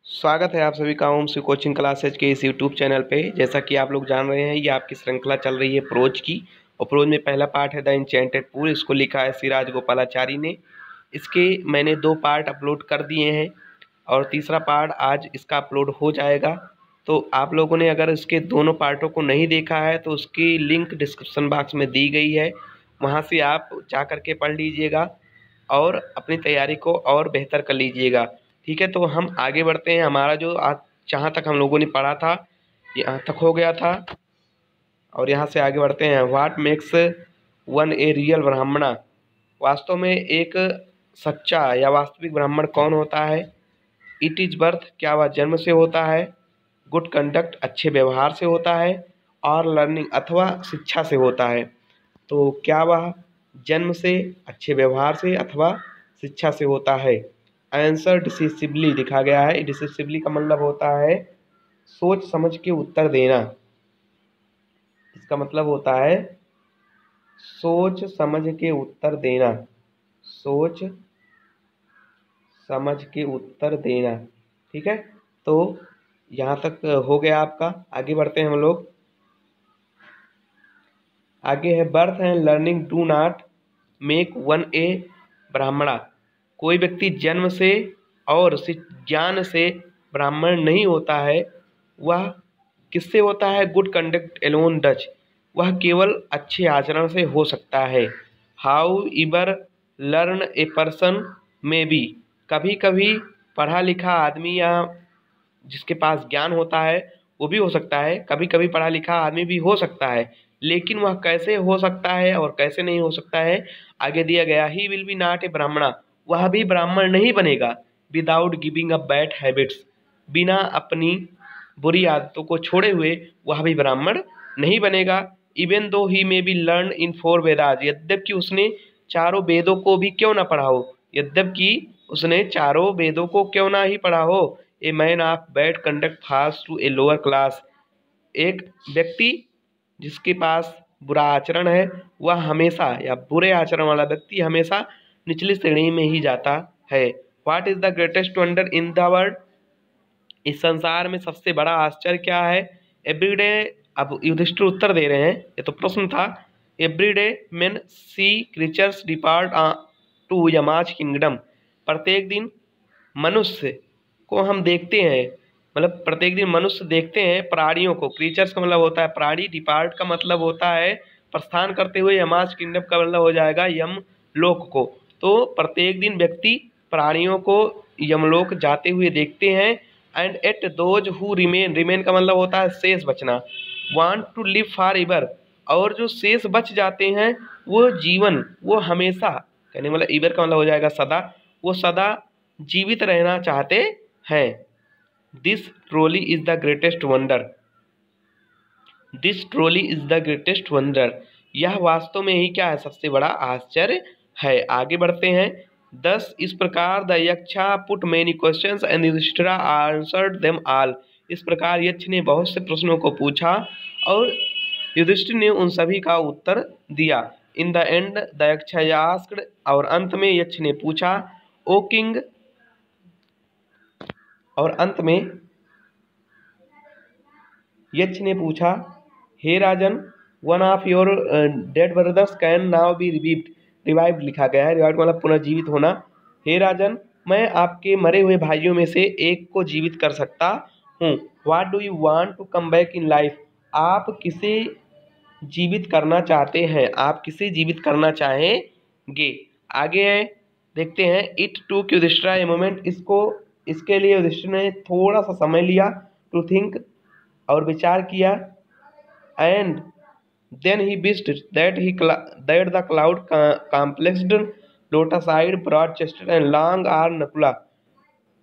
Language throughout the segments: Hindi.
स्वागत है आप सभी का ओम श्री कोचिंग क्लासेज के इस यूट्यूब चैनल पे। जैसा कि आप लोग जान रहे हैं, ये आपकी श्रृंखला चल रही है प्रोज की। और प्रोज में पहला पार्ट है द इंचेंटेड पूल। इसको लिखा है सिराज गोपालाचारी ने। इसके मैंने 2 पार्ट अपलोड कर दिए हैं और तीसरा पार्ट आज इसका अपलोड हो जाएगा। तो आप लोगों ने अगर इसके दोनों पार्टों को नहीं देखा है तो उसकी लिंक डिस्क्रिप्शन बॉक्स में दी गई है, वहाँ से आप जा कर के पढ़ लीजिएगा और अपनी तैयारी को और बेहतर कर लीजिएगा। ठीक है, तो हम आगे बढ़ते हैं। हमारा जो आज जहाँ तक हम लोगों ने पढ़ा था यहाँ तक हो गया था और यहाँ से आगे बढ़ते हैं। What makes one a real ब्राह्मणा। वास्तव में एक सच्चा या वास्तविक ब्राह्मण कौन होता है? इट इज़ बर्थ, क्या वह जन्म से होता है? गुड कंडक्ट, अच्छे व्यवहार से होता है? और लर्निंग, अथवा शिक्षा से होता है? तो क्या वह जन्म से, अच्छे व्यवहार से अथवा शिक्षा से होता है? आंसर डिसिसिवली लिखा गया है। डिसिसिवली का मतलब होता है सोच समझ के उत्तर देना। इसका मतलब होता है सोच समझ के उत्तर देना। सोच समझ के उत्तर देना। ठीक है, तो यहाँ तक हो गया आपका। आगे बढ़ते हैं हम लोग। आगे है birth and learning do not make one a Brahmana. कोई व्यक्ति जन्म से और ज्ञान से ब्राह्मण नहीं होता है। वह किससे होता है? Good conduct alone does. वह केवल अच्छे आचरण से हो सकता है। However learn a person may be. कभी कभी पढ़ा लिखा आदमी या जिसके पास ज्ञान होता है वो भी हो सकता है, कभी कभी पढ़ा लिखा आदमी भी हो सकता है, लेकिन वह कैसे हो सकता है और कैसे नहीं हो सकता है आगे दिया गया। He will be not a ब्राह्मणा। वह भी ब्राह्मण नहीं बनेगा। Without giving up bad habits. बिना अपनी बुरी आदतों को छोड़े हुए वह भी ब्राह्मण नहीं बनेगा। Even though he may be learn in 4 Vedas. यद्यपि उसने चारों वेदों को भी क्यों ना पढ़ा हो। यद्यपि उसने चारों वेदों को क्यों ना ही पढ़ा हो। A man of bad conduct falls to a lower class. एक व्यक्ति जिसके पास बुरा आचरण है वह हमेशा, या बुरे आचरण वाला व्यक्ति हमेशा निचली श्रेणी में ही जाता है। What is the greatest wonder in the world. इस संसार में सबसे बड़ा आश्चर्य क्या है? एवरीडे, अब युधिष्ठिर उत्तर दे रहे हैं, ये तो प्रश्न था। Everyday men see creatures depart to Yama's kingdom. प्रत्येक दिन मनुष्य को हम देखते हैं, मतलब प्रत्येक दिन मनुष्य देखते हैं प्राणियों को। क्रीचर्स का मतलब होता है प्राणी, डिपार्ट का मतलब होता है प्रस्थान करते हुए, यमाज किंगडम का मतलब हो जाएगा यम लोक को। तो प्रत्येक दिन व्यक्ति प्राणियों को यमलोक जाते हुए देखते हैं। And at those who remain, remain का मतलब होता है शेष बचना। Want to live for ever, और जो शेष बच जाते हैं वो जीवन, वो हमेशा, कहने मतलब ईवर का मतलब हो जाएगा सदा, वो सदा जीवित रहना चाहते हैं। This trolley is the greatest wonder. This trolley is the greatest wonder. यह वास्तव में ही क्या है? सबसे बड़ा आश्चर्य है। आगे बढ़ते हैं। 10 इस प्रकार the Yaksha put many questions and Yudhishthira answered them all. इस प्रकार यक्ष ने बहुत से प्रश्नों को पूछा और युधिष्ठिर ने उन सभी का उत्तर दिया। इन द एंड द यक्ष आस्क्ड, और अंत में यक्ष ने पूछा, ओ किंग, और अंत में यक्ष ने पूछा, हे राजन, one of your dead brothers can now be revived. Revived लिखा गया है, रिवाइव्ड मतलब पुनर्जीवित होना। हे राजन, मैं आपके मरे हुए भाइयों में से एक को जीवित कर सकता हूँ। What do you want to come back in life. आप किसे जीवित करना चाहते हैं? आप किसे जीवित करना चाहेंगे? आगे है, देखते हैं। It took Yudhishthir a moment. इसके लिए युधिष्ठिर ने थोड़ा सा समय लिया, टू थिंक, और विचार किया। And then he wished that the cloud complexed lotus eyed broad chested and long आर नकुला।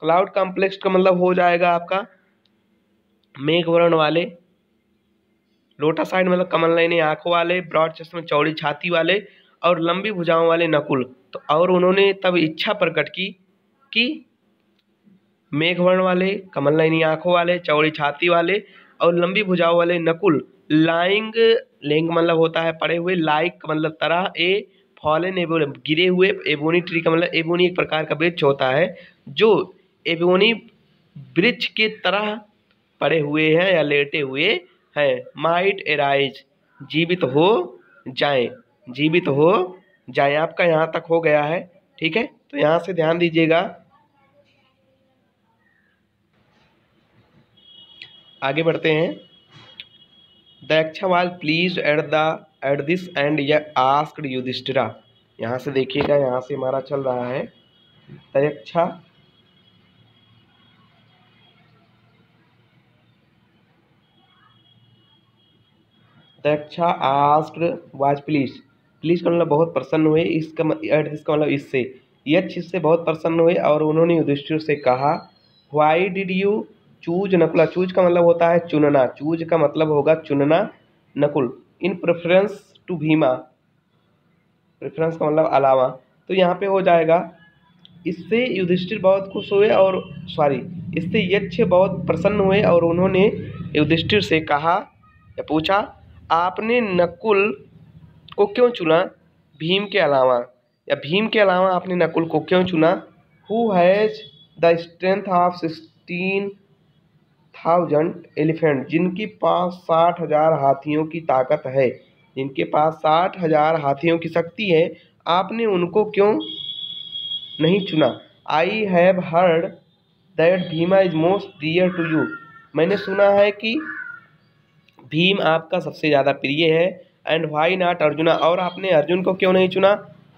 क्लाउड कॉम्प्लेक्स का मतलब हो जाएगा आपका मेघ वर्ण वाले, लोटस साइड मतलब कमल नयनी आंखों वाले, ब्रॉड चेस्ट में चौड़ी छाती वाले, और लंबी भुजाओं वाले नकुल। तो और उन्होंने तब इच्छा प्रकट की कि मेघवर्ण वाले, कमल नयनी आंखों वाले, चौड़ी छाती वाले और लंबी भुजाओं वाले नकुल, लाइंग, लेंग मतलब होता है पड़े हुए, लाइक मतलब तरह, ए फॉलन एबोनी गिरे हुए, एबोनी ट्री का मतलब एबोनी एक प्रकार का वृक्ष होता है जो एबोनी वृक्ष के तरह पड़े हुए हैं या लेटे हुए हैं। माइट एराइज, जीवित हो जाएं, जीवित हो जाएं। आपका यहाँ तक हो गया है, ठीक है। तो यहाँ से ध्यान दीजिएगा, आगे बढ़ते हैं। The Yaksha was pleased at this and asked Yudhishthira. यहाँ से देखिएगा, यहाँ से हमारा चल रहा है the Yaksha asked was please, please का मतलब बहुत प्रसन्न हुए, इसका एट दिस का मतलब इससे, यक्ष इससे बहुत प्रसन्न हुए और उन्होंने युधिष्ठिर से कहा why did you choose Nakula. Choose का मतलब होता है चुनना, चूज का मतलब होगा चुनना नकुल, इन प्रेफरेंस टू भीमा, प्रेफरेंस का मतलब अलावा। तो यहाँ पे हो जाएगा इससे युधिष्ठिर बहुत खुश हुए और इससे यक्ष बहुत प्रसन्न हुए और उन्होंने युधिष्ठिर से कहा या पूछा आपने नकुल को क्यों चुना भीम के अलावा, या भीम के अलावा आपने नकुल को क्यों चुना। Who has the strength of 16,000 elephant, जिनके पास 60,000 हाथियों की ताकत है, जिनके पास 60,000 हाथियों की शक्ति है, आपने उनको क्यों नहीं चुना। I have heard that Bhima is most dear to you, मैंने सुना है कि भीम आपका सबसे ज़्यादा प्रिय है। एंड व्हाई नॉट अर्जुना, और आपने अर्जुन को क्यों नहीं चुना।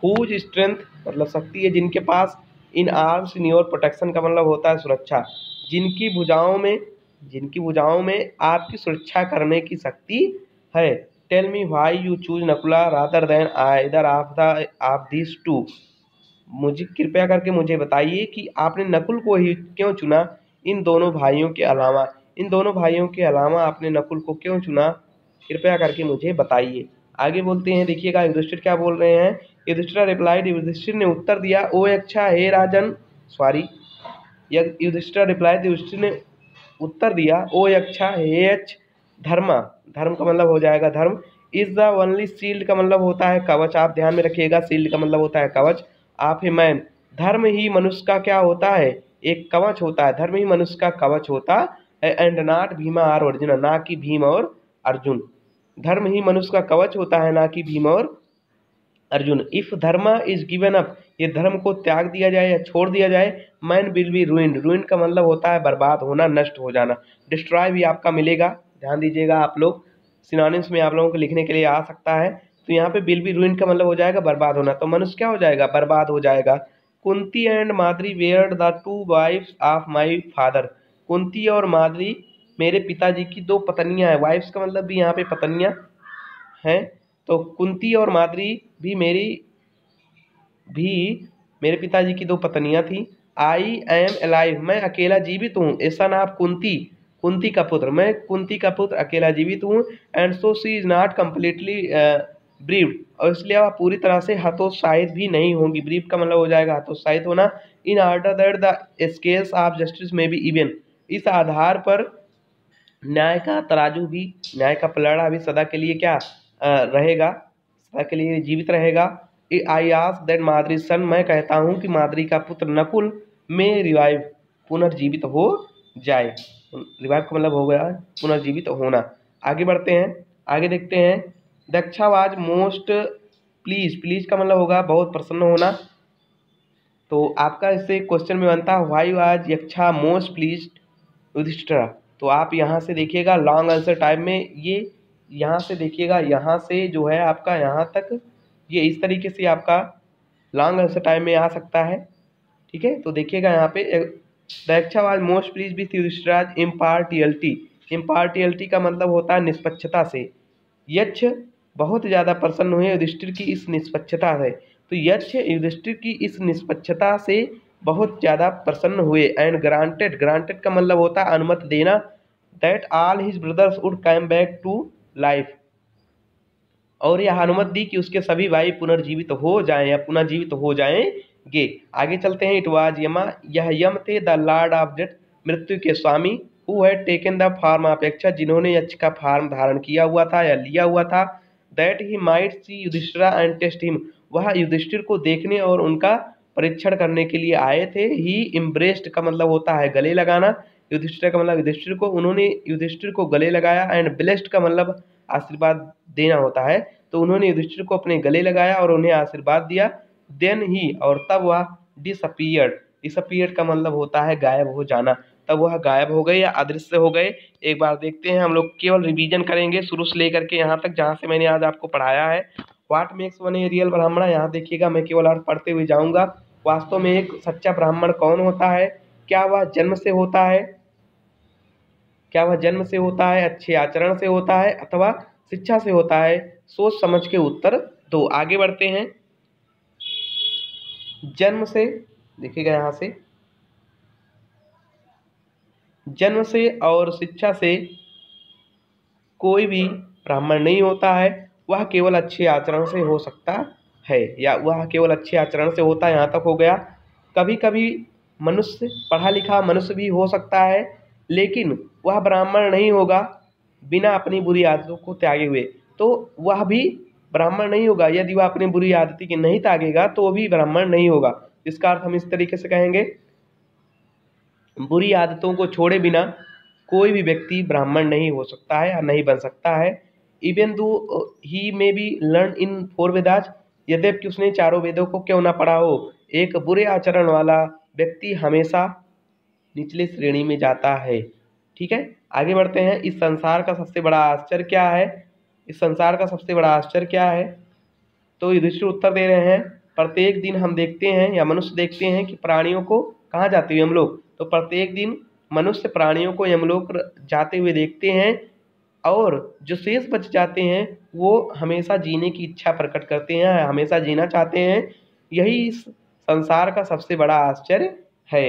हुज स्ट्रेंथ मतलब शक्ति है, जिनके पास in arms in your protection का मतलब होता है सुरक्षा, जिनकी भुजाओं में आपकी सुरक्षा करने की शक्ति है। Tell me why you choose Nakula rather than either of this two, मुझे कृपया करके मुझे बताइए कि आपने नकुल को ही क्यों चुना इन दोनों भाइयों के अलावा, इन दोनों भाइयों के अलावा आपने नकुल को क्यों चुना, कृपया करके मुझे बताइए। आगे बोलते हैं, देखिएगा युधिष्ठिर क्या बोल रहे हैं। युधिष्ठिर रिप्लाइड, युधिष्ठिर ने उत्तर दिया ओ अच्छा हे राजन, युधिष्ठिर रिप्लाइड, युधिष्ठिर ने उत्तर दिया ओ अच्छा हे यक्ष, धर्म, धर्म का मतलब हो जाएगा धर्म, इज द ओनली शील्ड का मतलब होता है कवच, आप ध्यान में रखिएगा शील्ड का मतलब होता है कवच। आप ही मैन, धर्म ही मनुष्य का क्या होता है, एक कवच होता है, धर्म ही मनुष्य का कवच होता है। एंड नॉट भीमा और अर्जुन, ना कि भीम और अर्जुन, धर्म ही मनुष्य का कवच होता है, ना कि भीम और अर्जुन। इफ धर्म इज गिवन अप, ये धर्म को त्याग दिया जाए या छोड़ दिया जाए, man will be ruined, ruined का मतलब होता है बर्बाद होना, नष्ट हो जाना। डिस्ट्रॉय भी आपका मिलेगा, ध्यान दीजिएगा आप लोग, सिनोनिम्स में आप लोगों को लिखने के लिए आ सकता है। तो यहाँ पे विल बी रूइंड का मतलब हो जाएगा बर्बाद होना, तो मनुष्य क्या हो जाएगा, बर्बाद हो जाएगा। Kunti and Madri were the two wives of my father, Kunti और माद्री मेरे पिताजी की दो पत्नियां हैं, वाइफ्स का मतलब भी यहाँ पे पत्नियां हैं। तो कुंती और माद्री भी मेरे पिताजी की दो पत्नियां थी। आई एम अलाइव, मैं अकेला जीवित हूँ। ऐसा ना आप कुंती, कुंती का पुत्र, मैं कुंती का पुत्र अकेला जीवित हूँ। And so she is not completely bereaved, और इसलिए आप पूरी तरह से हतोत्साहित भी नहीं होंगी। ब्रीव का मतलब हो जाएगा हतोत्साहित होना। In order that the scales of justice में बी इवन, इस आधार पर न्याय का तराजू भी, न्याय का पलड़ा भी सदा के लिए क्या रहेगा, सदा के लिए जीवित रहेगा। आई आस्क दैट माद्री सन, मैं कहता हूँ कि माद्री का पुत्र नकुल में रिवाइव, पुनर्जीवित हो जाए। रिवाइव का मतलब हो गया पुनर्जीवित होना। आगे बढ़ते हैं, आगे देखते हैं। Daksha was most please, please का मतलब होगा बहुत प्रसन्न होना। तो आपका इससे क्वेश्चन में बनता है why was Yaksha most pleased Yudhishthira. तो आप यहाँ से देखिएगा लॉन्ग आंसर टाइप में, ये यहाँ से देखिएगा, यहाँ से जो है आपका यहाँ तक, ये इस तरीके से आपका लॉन्ग आंसर टाइम में आ सकता है, ठीक है। तो देखिएगा यहाँ पे the Yaksha was most please with Yudhishthira impartiality, impartiality का मतलब होता है निष्पक्षता से। यक्ष बहुत ज़्यादा प्रसन्न हुए युधिष्ठिर की इस निष्पक्षता से, तो यक्ष युधिष्ठिर की इस निष्पक्षता से बहुत ज़्यादा प्रसन्न हुए। एंड ग्रांटेड, ग्रांटेड का मतलब होता है अनुमति देना, that all his brothers would come back to life, और यह अनुमति दी कि उसके सभी भाई पुनर्जीवित हो जाएं या पुनर्जीवित हो जाएंगे। आगे चलते हैं। इट वाज यमा, यह यम थे द लॉर्ड ऑफ डेथ, मृत्यु के स्वामी, who had taken the form of Yaksha, जिन्होंने यक्ष का फॉर्म धारण किया हुआ था या लिया हुआ था। That he might see Yudhishthira and test him, वह युधिष्ठिर को देखने और उनका परीक्षण करने के लिए आए थे। ही इम्ब्रेस्ड का मतलब होता है गले लगाना, युधिष्ठिर का मतलब युधिष्ठिर को, उन्होंने युधिष्ठिर को गले लगाया। एंड ब्लेस्ड का मतलब आशीर्वाद देना होता है, तो उन्होंने युधिष्ठिर को अपने गले लगाया और उन्हें आशीर्वाद दिया। देन ही, और तब वह डिसअपीयर्ड, डिसअपीयर्ड का मतलब होता है गायब हो जाना, तब वह गायब हो गए या अदृश्य हो गए। एक बार देखते हैं, हम लोग केवल रिवीजन करेंगे शुरू से लेकर के यहाँ तक जहाँ से मैंने आज आपको पढ़ाया है। What makes one a real ब्राह्मण, यहाँ देखिएगा मैं केवल अर्थ पढ़ते हुए जाऊँगा। वास्तव में एक सच्चा ब्राह्मण कौन होता है? क्या वह जन्म से होता है? क्या वह जन्म से होता है, अच्छे आचरण से होता है, अथवा शिक्षा से होता है? सोच समझ के उत्तर दो। आगे बढ़ते हैं। जन्म से, देखिएगा यहाँ से, जन्म से और शिक्षा से कोई भी ब्राह्मण नहीं होता है, वह केवल अच्छे आचरण से हो सकता है, या वह केवल अच्छे आचरण से होता है, यहाँ तक हो गया। कभी कभी मनुष्य, पढ़ा लिखा मनुष्य भी हो सकता है, लेकिन वह ब्राह्मण नहीं होगा बिना अपनी बुरी आदतों को त्यागे हुए, तो वह भी ब्राह्मण नहीं होगा। यदि वह अपनी बुरी आदतें की नहीं त्यागेगा तो वो भी ब्राह्मण नहीं होगा। इसका अर्थ हम इस तरीके से कहेंगे, बुरी आदतों को छोड़े बिना कोई भी व्यक्ति ब्राह्मण नहीं हो सकता है या नहीं बन सकता है। Even though he may be learn in 4 Vedas, यद्यपि उसने चारों वेदों को क्यों ना पढ़ा हो, एक बुरे आचरण वाला व्यक्ति हमेशा निचले श्रेणी में जाता है। ठीक है, आगे बढ़ते हैं। इस संसार का सबसे बड़ा आश्चर्य क्या है? इस संसार का सबसे बड़ा आश्चर्य क्या है? तो युधिष्ठिर उत्तर दे रहे हैं, प्रत्येक दिन हम देखते हैं या मनुष्य देखते हैं कि प्राणियों को कहाँ जाते हुए यमलोक, तो प्रत्येक दिन मनुष्य प्राणियों को यमलोक जाते हुए देखते हैं, और जो शेष बच जाते हैं वो हमेशा जीने की इच्छा प्रकट करते हैं, हमेशा जीना चाहते हैं। यही इस संसार का सबसे बड़ा आश्चर्य है।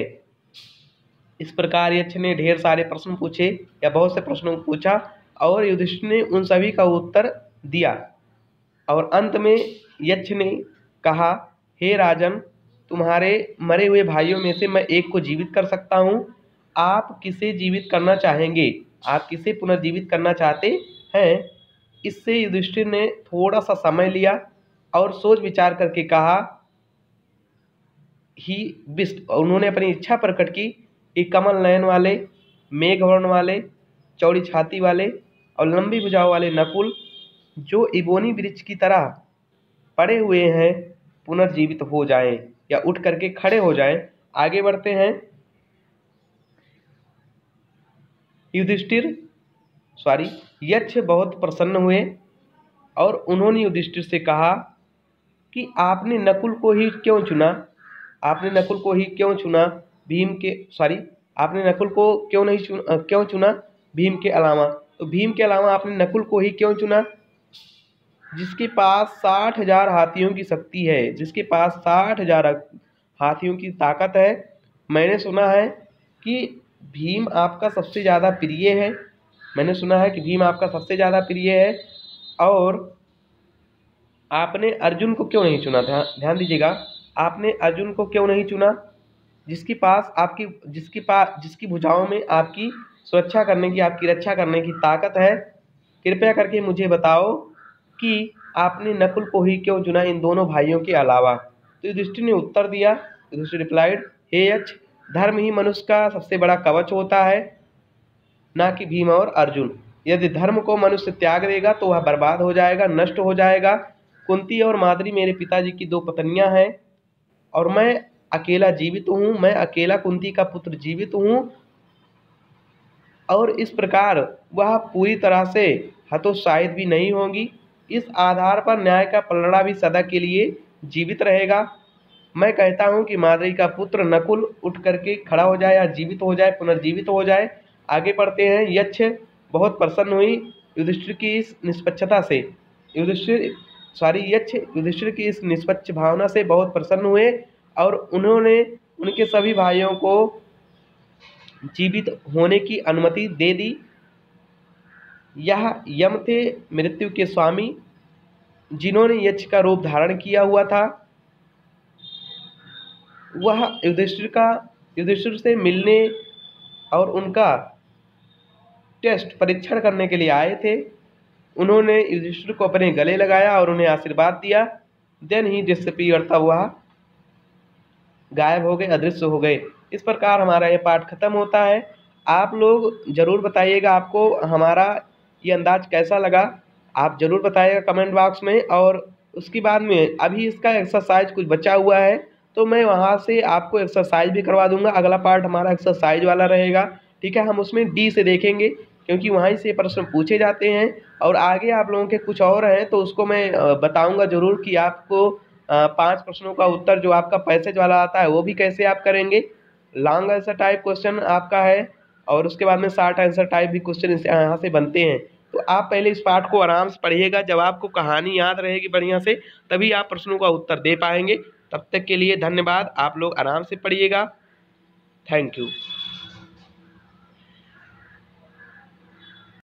इस प्रकार यक्ष ने ढेर सारे प्रश्न पूछे या बहुत से प्रश्नों को पूछा, और युधिष्ठिर ने उन सभी का उत्तर दिया। और अंत में यक्ष ने कहा, हे राजन, तुम्हारे मरे हुए भाइयों में से मैं एक को जीवित कर सकता हूँ, आप किसे जीवित करना चाहेंगे? आप किसे पुनर्जीवित करना चाहते हैं? इससे युधिष्ठिर ने थोड़ा सा समय लिया और सोच विचार करके कहा, ही विस्ट, उन्होंने अपनी इच्छा प्रकट की कि कमल नयन वाले, मेघवर्ण वाले, चौड़ी छाती वाले और लंबी भुजाओं वाले नकुल, जो इबोनी वृक्ष की तरह पड़े हुए हैं, पुनर्जीवित हो जाएं या उठ करके खड़े हो जाएं। आगे बढ़ते हैं। यक्ष बहुत प्रसन्न हुए और उन्होंने युधिष्ठिर से कहा कि आपने नकुल को ही क्यों चुना? आपने नकुल को ही क्यों चुना आपने नकुल को क्यों चुना भीम के अलावा? तो भीम के अलावा आपने नकुल को ही क्यों चुना, जिसके पास 60,000 हाथियों की शक्ति है, जिसके पास 60,000 हाथियों की ताकत है। मैंने सुना है कि भीम आपका सबसे ज़्यादा प्रिय है, मैंने सुना है कि भीम आपका सबसे ज़्यादा प्रिय है, और आपने अर्जुन को क्यों नहीं चुना? ध्यान दीजिएगा, आपने अर्जुन को क्यों नहीं चुना, जिसकी भुजाओं में आपकी सुरक्षा करने की, आपकी रक्षा करने की ताकत है। कृपया करके मुझे बताओ कि आपने नकुल को ही क्यों चुना इन दोनों भाइयों के अलावा? तो युधिष्ठिर ने उत्तर दिया, युधिष्ठिर रिप्लाइड, हे यक्ष, धर्म ही मनुष्य का सबसे बड़ा कवच होता है, ना कि भीम और अर्जुन। यदि धर्म को मनुष्य त्याग देगा तो वह बर्बाद हो जाएगा, नष्ट हो जाएगा। कुंती और माद्री मेरे पिताजी की 2 पत्नियां हैं और मैं अकेला जीवित हूँ, मैं अकेला कुंती का पुत्र जीवित हूँ, और इस प्रकार वह पूरी तरह से हतोत्साहित भी नहीं होंगी। इस आधार पर न्याय का पलड़ा भी सदा के लिए जीवित रहेगा। मैं कहता हूँ कि माद्री का पुत्र नकुल उठ करके खड़ा हो जाए या जीवित हो जाए, पुनर्जीवित हो जाए। आगे पढ़ते हैं। यक्ष बहुत प्रसन्न हुई युधिष्ठिर की इस निष्पक्षता से, यक्ष युधिष्ठिर की इस निष्पक्ष भावना से बहुत प्रसन्न हुए, और उन्होंने उनके सभी भाइयों को जीवित होने की अनुमति दे दी। यह यम थे, मृत्यु के स्वामी, जिन्होंने यक्ष का रूप धारण किया हुआ था। वह युधिष्ठिर से मिलने और उनका टेस्ट परीक्षण करने के लिए आए थे। उन्होंने युधिष्ठिर को अपने गले लगाया और उन्हें आशीर्वाद दिया। देन ही डिसअपीयर्ड, तब वह गायब हो गए, अदृश्य हो गए। इस प्रकार हमारा ये पाठ खत्म होता है। आप लोग ज़रूर बताइएगा आपको हमारा ये अंदाज़ कैसा लगा। आप ज़रूर बताइएगा कमेंट बॉक्स में। और उसके बाद में अभी इसका एक्सरसाइज कुछ बचा हुआ है, तो मैं वहाँ से आपको एक्सरसाइज भी करवा दूंगा। अगला पार्ट हमारा एक्सरसाइज वाला रहेगा, ठीक है। हम उसमें डी से देखेंगे क्योंकि वहीं से प्रश्न पूछे जाते हैं। और आगे आप लोगों के कुछ और हैं तो उसको मैं बताऊंगा ज़रूर कि आपको 5 प्रश्नों का उत्तर जो आपका पैसेज वाला आता है वो भी कैसे आप करेंगे। लॉन्ग आंसर टाइप क्वेश्चन आपका है और उसके बाद में शॉर्ट आंसर टाइप भी क्वेश्चन यहाँ से बनते हैं। तो आप पहले इस पार्ट को आराम से पढ़िएगा। जब आपको कहानी याद रहेगी बढ़िया से तभी आप प्रश्नों का उत्तर दे पाएंगे। तब तक के लिए धन्यवाद। आप लोग आराम से पढ़िएगा। Thank you.